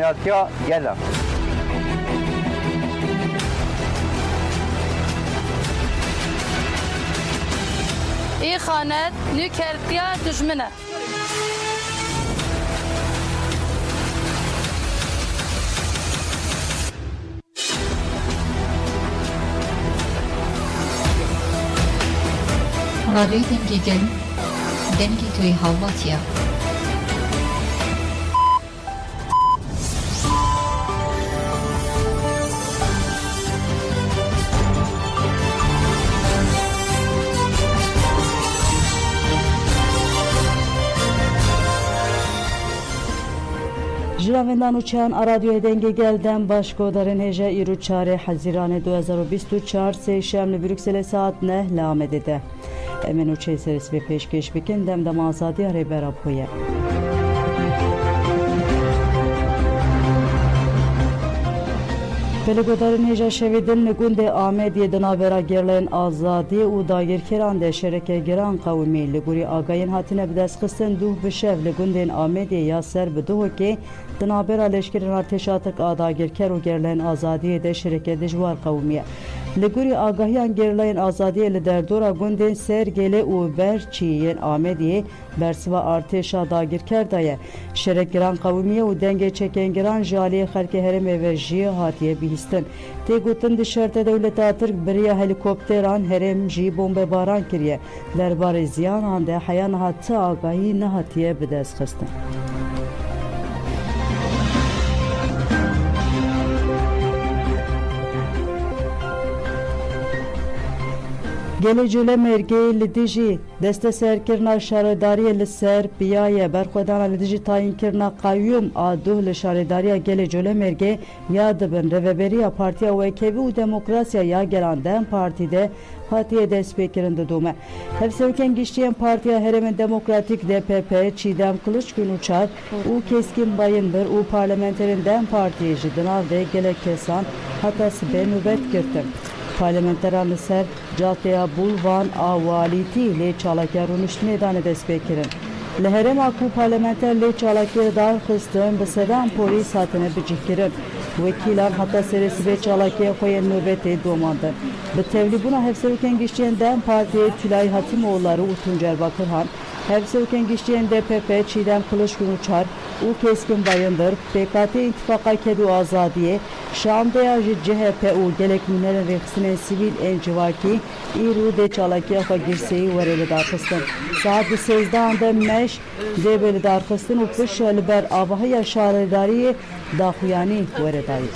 dayanatya gelen. İyi xanet nükertiya düşmene. رادیوی دنگی گل دنگی توی هاواتیا جراوندان و چند رادیوی دنگی گلدن باشگودارن هجا ایرو 4 حزیران 2024 سه شمل بروکسل ساعت 9 لامده ده. امنو چه سرس به پیشکش بکن دم آزادی اره براب ہویه. Pelegodarın heja şevidin negunde Ahmediye dınavera gerlen azadi u dagir kirande şereke giran kavmi liguri agayin hatine bides kısten duh bişev legunden Ahmediye yaser biduhu ki dınavera leşkirin arteşatık adagir keru gerlen azadiye de şereke dijwar kavmiye. Liguri agahiyan gerlen azadiye li derdora gunden sergele u berçiyen Ahmediye bersiva arteşa dagir kerdaye. Şerek giran kavmiye u denge çeken giran jaliye xalke hereme ve jiye hatiye bihisten. Te gotin dişerte devleta Türk biriya helikopteran herem ji bombe baran kiriye. Derbarê ziyanan de heya nihat agahi nehatiye bidest xistin. Gelê cule mergê li dijî deste serkirina şaredariye li ser piyaye berxwedana li dijî tayinkirina qayyum a duh li şaredariya gelê cule mergê ya dibin reveberiya Partiya Wekevî û Demokrasiya ya gelan Dem Partî hatiye destpêkirin didome. Hevsevkên giştiyên Partiya Herêmên Demokratîk DPP Çiğdem Kılıçgün Uçar û Keskin Bayındır û parlamenterên Dem Partiyê ji dinav de gelek kesan heta sibê nûbet girtin. Parlamenteran li ser cateya Bulvan a walîtî lê çalakiya rûniştinê dane destpêkirin. Li herêma ku parlamenter lê çalakiyê darxistin bi sedan polîs hatine bicihkirin. Wekîlan heta serê sibê çalakiyê xwe yên nûbetê domandin. Bi tevlîbûna hevsevkên giştiyên Dem Partiyê Tülay Hatimoğulları û Tuncer Bakırhan, hevsevkên giştiyên DPP Çiğdem Kılıçgün Uçar û Keskin Bayındır, PKT İttifaka Kedû Azadiye, Şamdeya ji CHP û gelek nûnerên rêxistinên sivîl ên civakî îrû dê çalakiya xwe girseyî were li darxistin. Saet bi 13 de meş dê bê li darxistin û piş li ber avahiya şaredariyê daxuyanî were dayî.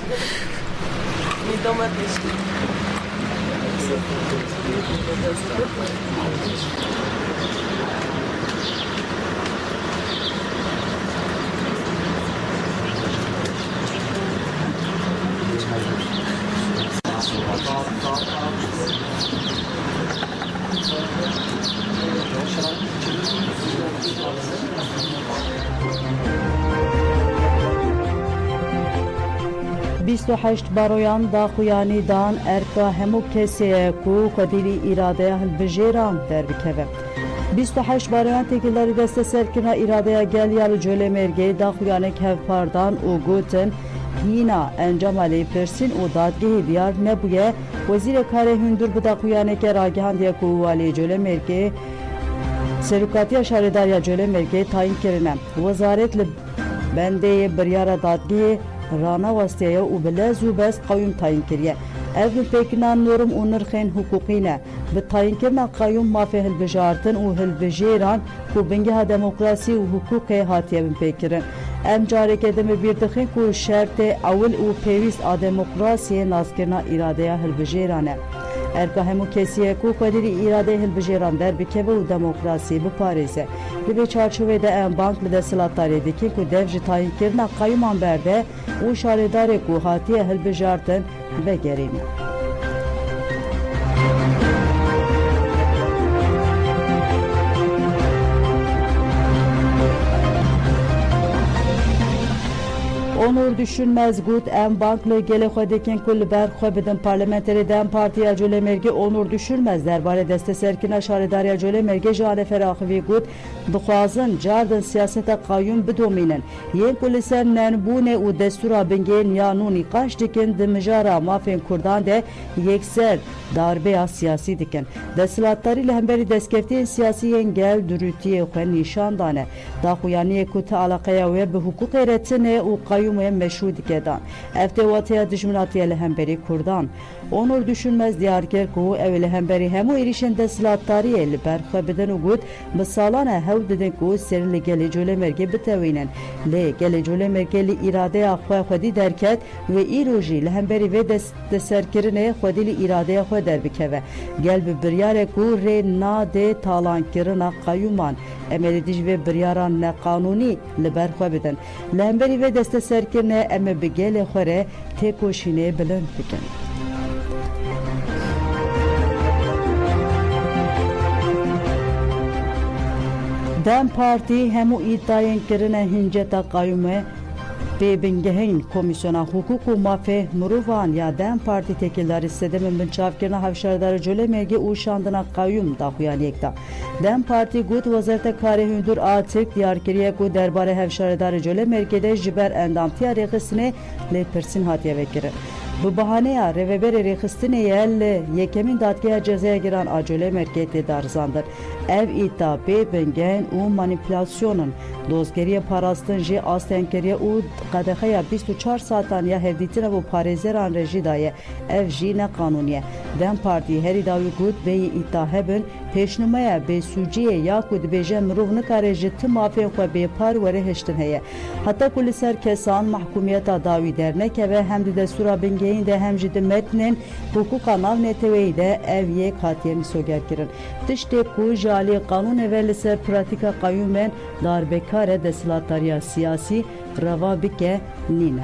بیست و هشت بارویان داخویانی دان ارکا همو کسیه کو قدیری ایراده هلبجیران در بکوه. 28 بارویان تکیلاری دست سرکنا ایراده گلیال جوله مرگی داخویانه کهفاردان و گوتن هینا انجام علی پرسین و دادگاه دیار نبویه وزیر کار هندور به داخویانه که راگهان دیه کو والی جوله مرگی سرکاتیا شارداریا جوله مرگی تاین کرنه. وزارت بنده بریار دادگاه رانا وستیه و بلز و بس قیوم تاین کریه. Evin pekinan norm u nirxên hukukî ne. Bi tayinkirina qayyum mafê hilbijartin û hilbijêran ku bingeha demokrasî û hukukê hatiye bin pêkirin. Em careke demê bîr dixin ku şertê ewil û pêwîst a demokrasiyê nazkirina îradeya hilbijêran e. Erka hemû kesiyê ku xwedîrî îradeyê hilbijêran derbikeve û demokrasiyê biparêze. Li vê çarçovê de em bank li desthilatdariyê dikin ku dev ji tayinkirina qayyuman berde û şaredarê ku hatiye hilbijartin vegerîne. Onur düşünmez gut em banklı gele xwedekin ku li ber xwe bidin parlamenterê Dem Partiya Colemêrgê Onur Düşürmez derbarê desteserkirina şaredariya Colemêrgê ji Anefer Axivî gut dixwazin cardin siyaseta qayyum bidomînin yên ku li ser nenbûnê û destûra bingên ya nû nîqaş dikin di mijara mafên Kurdan de yekser darbeya siyasî dikin. Desthilatdarî li hemberî destkeftiyên siyasî gel durûtiyê xwe nîşan dane. Daxuyaniyê ku ti alaqeya wê bi hukûkê re tune û qayyumê meşrû dike dan. Ev têwatiya dijminatiye li hemberî Kurdan. Onur Düşünmez diyar kir ku ew li hemberî hemû êrişên desthilatdariyê li ber xwe bidin û got bi salan e hewl didin ku serî li gelê Colemêrgê bitewînin. Lê gelê Colemêrgê li îradeya xwe xwedî derket ve îro jî li hemberî vê desteserkirinê xwedî li îradeya xwe derbikeve. Gel bi biryarê ku rê nadê talankirina qayyuman em ê dij vê biryaran neqanûnî li ber xwe bidin. Li hemberî vê desteserkirinê em ê bi gelê xwe re têkoşînê bilind bikin. Dem Partî hemû îdayên kirine hinceta qayyumê bêbingehên Komisyona Hukuk û Mafê Mirovan ya Dem Partî tekildarî sedemên binçavkirina hevşardarê Colemêrgê û şandina qayyum daxuyaniyek da. Dem Partî got Wezareta Karê Hundir a Tirk diyar kiriye ku derbarê hevşardarê Colemêrgê ji ber endamtiya rêxistinê lêpirsîn hatiye vekirin. Bu bahaneya rêveberê rêxistinê ye li yekemîn dadgeha cezaya giran a Colemêrgê tê darizandir. Ev îddia bêbingehên û manipülasyonin, dozgeriya parastin jî astenkiriye û qedexeya 24 satan ya hevdîtina û parêzeran re jî daye. Ev jî neqanûnî ye. Dem Partî herî dawî got vê îddia hebin pêşnûmeya bêsûciyê ya ku dibêje mirov nikare ji ti mafên xwe bêpar were hiştin heye. Heta ku li ser kesan mahkumiyeta dawî dernekeve hem di destûra bingehîn de hem jî di metnên hukûka navneteweyî de ev yek hatiye misogerkirin. Tiştê ku ji aliyê qanûnê ve li ser pratika qayyumên darbekare desthilatdariya siyasî reva bike nîne.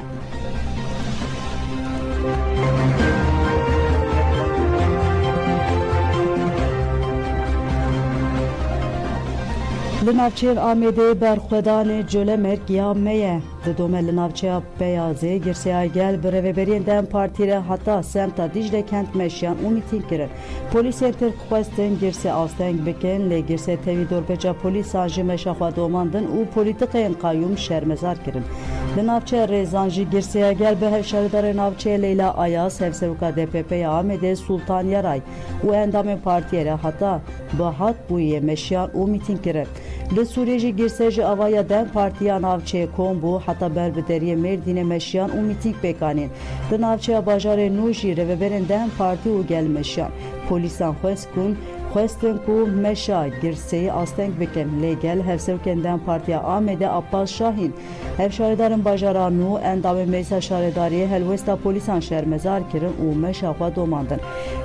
Li navçeyên Amêdê berxwedanê Colemêrg ya me ye. Di dome li navçeya Beyazê girseya gel bi rêveberiyên Dem Partî re heta semta Dicle kent meşiyan û mîtîng kirin. Polîsên Tirk xwestin girse asteng bikin lê girse tevî dorbeca polîsan ji meşa xwe domandin û polîtikeyên qayyum şermezar kirin. Li navçeya Rêzan jî girseya gel bi hevşardarê navçeya Leyla Ayaz hevserûka DPP ya Amêdê Sultan Yaray û endamên partiyê re heta bi hatbûyê meşiyan û mîtîng kirin. Li Sûriyê jî girse ji avaya Dem Partiya navçeyê Kombo heta ber bi deriyê Mêrdînê meşiyan û mîtîng pêkanîn. Di navçeya bajarê Nû jî rêveberên Dem Partî û gel meşiyan. Polîsan xwestin ku meşa girseyî asteng bikin lê gel hevsevkên Dem Partiya Amêdê Abbas Şahîn hevşaredarên bajara Nû endamên meclisa şaredariyê helwesta polîsan şermezar kirin û meşa xwe domandin.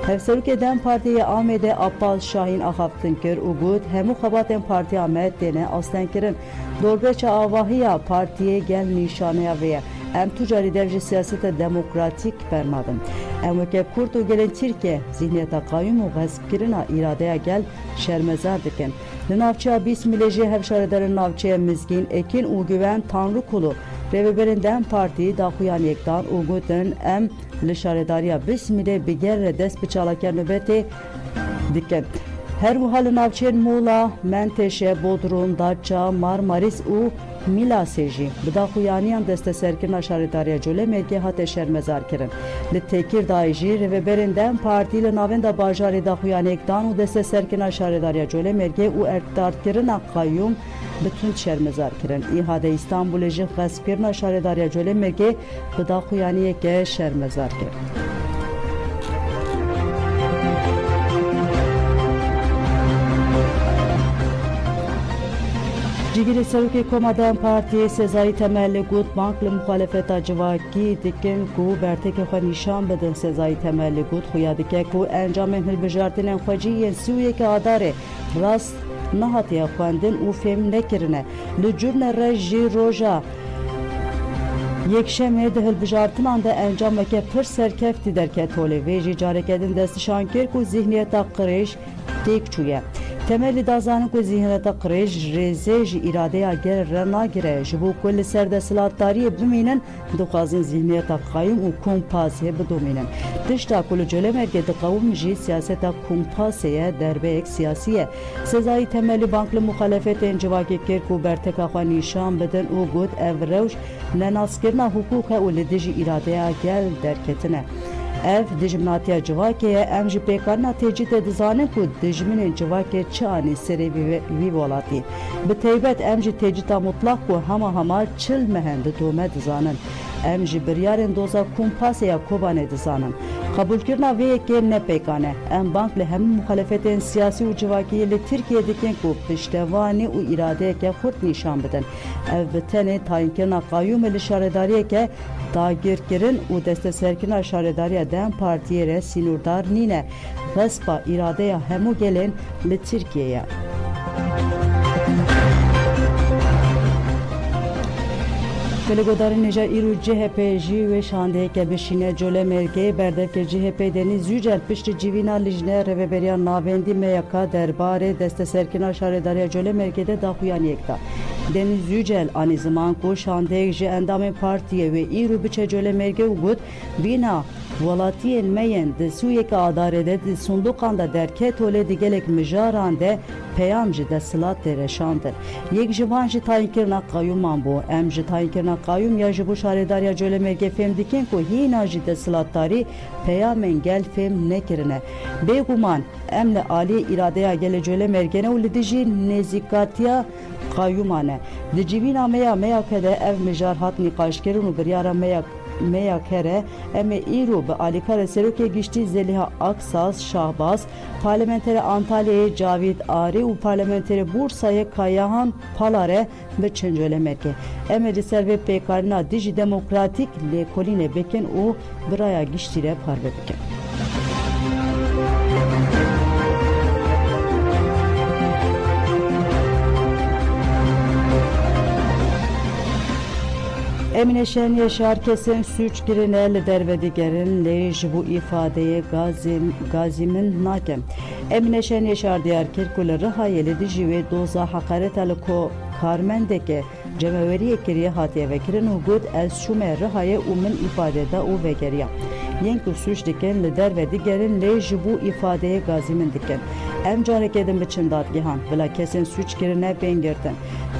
Hevserokê Dem Partiyê Amêdê Abbas Şahîn axaftin kir û got hemû xebatên Partiya me têne asteng kirin. Dorbeça avahiya partiyê gel nîşaneya vê ye. Em tu carî dev ji siyaseta demokratîk bernadin. Em weke Kurd û gelên Tirkiye zihniyeta qayyum û xespkirina îradeya gel şermezar dikin. Li navçeya Bîsmîlê jî hevşaredarên navçeya Mizgîn, Ekin û Güven Tanrıkulu rêveberên Dem Partî daxuyaniyek dan û gotin em li şaredariya Bîsmîlê bi gel re dest bi çalakya nöbetê dikin. Her wiha li navçeyên Muğla, Menteşe, Bodrum, Datça, Marmaris û Milasê jî bi daxuyaniyan desteserkirina şaredariya Colemêrgê hate şermezar kirin. Li Têkirdayê jî rêveberên Dem Partî li navenda bajarê daxuyaniyek dan û desteserkirina şaredariya Colemêrgê û erkdarkirina qayyum bütün şermezar kirin. İhade İstanbulê jî xespkirina şaredariya Colemêrgê bi daxuyaniyeke şermezar kirin. Cigirê Serokê Koma Dem Partiyê Sezayî Temelli got bank li muxalefeta civakî dikin ku bertekê xwe nîşan bidin. Sezayî Temelli got xuya dike ku encamên hilbijartinên xwecî yên Sûyekê Adarê rast nehatiye xwendin û fêm nekirine. Li Curne re jî roja yekşemê di hilbijartinan de encameke pir serkeftî derket holê. Vê jî careke din destnîşan kir ku zihniyeta qirêj têk çûye. Temelli dazanın ku zihniyeta qirêj rêzê ji îradeya gel re nagire ji bo ku li ser desthilatdariyê bimînin dixwazin zihniyeta qayûm û kompasê bidomînin. Tişta ku li Colemêrgê diqewim jî siyaseta kompasê ye derbeyek siyasî ye. Sezayî Temelli bank li muxalefetên civakê kir ku berteka xwe nîşan bidin û got ev rewş nenaskirina hukûk e û li dijî îradeya gel derketine. Ev dijminatiya civakê ye em ji pêkarina têcî te dizanin ku dijminên civakê çi anî serê vî welatî. Bi taybet em ji têcîta mutlaq ku hema çil mehen di tome dizanin. Em ji biryarên doza kompasê ya Kobanê dizanin. Qebûlkirina vê yekê ne pêkane. Em bank li hemû muxalefetên siyasî û civakî li Tirkiye dikin ku piştevanî û îradeyeke xurt nîşan bidin. Ev bi tenê tayînkirina qayûmê li şaredariyeke dagirkirin û desteserkirina şaredariya Dem Partiyê re sînûrdar nîne. Xespa îradeya hemû gelên li Tirkiyeyê. Gelegodarên Neja îro CHP jî wê şandeyeke bişîne Colemêrgê berdevke CHP Deniz Yücel piştî civîna lijne reveberiya navendî meyaka derbarê desteserkirina şaredariya Colemêrgê daxuyan yekda. Deniz Yücel anî ziman ku şandeyek ji endamên partiyê wê îro biçe Colemêrgê û got bîna welatiyên me yên di sûyeke adarê de di sunduqan da derket olê di gelek mijaran de peyam ji desthilatê reşandin. Yek ji van ji tayînkirina qayûman bû. Em ji tayînkirina qayûm ya ji bo şaredariya Colemêrgê fêm dikin ku hîna jî desthilatdarî peyamên gel fêm nekirine. Bêguman em li aliyê îradeya gelê Colemêrgê ne û li dijî nêzîkatiya qayûman e. Di civîna meyakê de ev mijar hat nîqaşkirin û biryara meyakere em ê îro bi alîkara serokê giştî Zeliha Aksaz Şahbaz, parlamenterê Antalyayê Cavid Arî û parlamenterê Bursayê Kayahan Palare biçin Colemêrgê. Em ê li ser vê pêkarîna dijî demokratîk lêkolînê bikin û biraya giştî re parve bikin. Emine Şen Yaşar kesin suç girine li dervedigerin lê ji bu ifadeye gazimin nakem. Emine Şen Yaşar diyarkir ku li Rihayê li dijî wê doza heqareta li karmendeke cemeveriyê kiriye hatiye vekirin û got ez çûme Rihayê û min ifadeda û vegeriya. Yên ku suç dikin li dervedigerin lê ji bu ifadeye gazimin dikin. Em carekê din biçin dadgehan bila kesin suç girine bên girtin.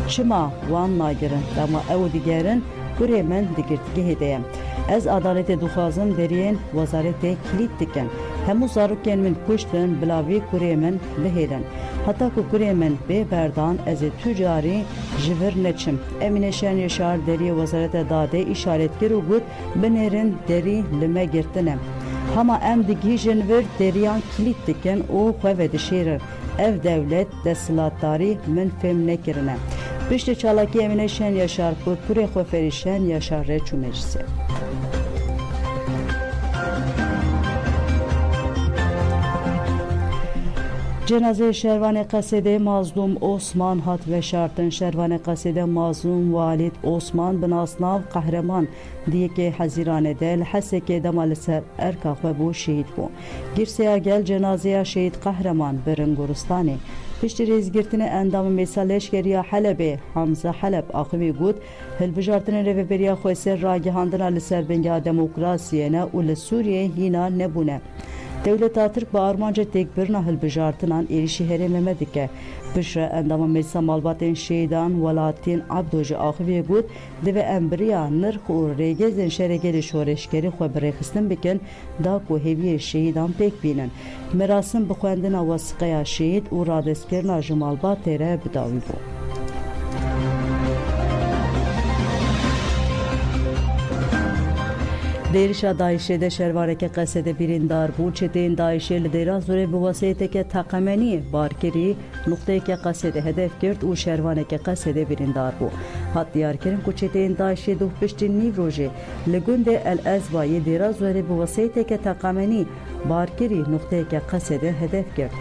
Çima wan nagirin dema ew digerin kurê min digirtîgehê de ye. Ez adaletê dixwazim deriyên wezaretê kilît dikin. Hemû zarokên min kuştin bila vê kurê min bihêlin. Heta ku kurê min bê berdan ez ê tu carî ji vir neçim. Emine Şen Yaşar deriyê wezareta dadê îşaretkir û got binêrin derî li me girtine. Hema em digihîjin vir deriyan kilît dikin û xwe vedişêrin. Ev devlet desthilatdarî min fêm nekirine. Piştî çalakî Emine Şen Yaşar ku kurê xwe ferî Şen Yaşar re çû meclisê. Cenazê Şervanê Qesedê mazlûm Osman hat veşartin. Şervanê Qesedê mazlûm Walîd Osman bi nasnav Qehreman diyekê Hezîranê de li Hesekê dema li ser erka xwe bû şehîd bû. Girseya gel cenazeya şehîd Qehreman birin Goristanê. Piştî rêzgirtinê endamê mêsa leşkeriya Helebê Hamza Heleb axivî got hilbijartinên rêveberiya Xweser ragihandina li ser bengeha demokrasiyê ne û li Sûriyeyê hîna nebûne. Devleta Tirk bi armanca têkbirina hilbijartinan êrişî herêmê me dike. Pişre endama meclisa malbatên şehîdan welatiyên Abdo ji axivî got divê em biriya nirx û rêgezên şeregelê şoreşkerî xwe birêxistin bikin da ku hêviyê şehîdan pêk bînin. Merasim bi xwendina wesiqeya şehîd û radestkirina ji malbatê re bidawî bû. Derişa Daişê de şervareke Qesedê birîndar bû. Çeteyên Daişê li Dêrazorê bi wesayeteke teqemenî barkirî nuqteyeke Qesedê hedef girt û şervaneke Qesedê birîndar bû. Hat diyarkirin ku çeteyên Daişê duh piştî nîv rojê li gundê El Ezbayê Dêrazorê bi wesayeteke teqemenî barkirî nuqteyeke Qesedê hedef girt.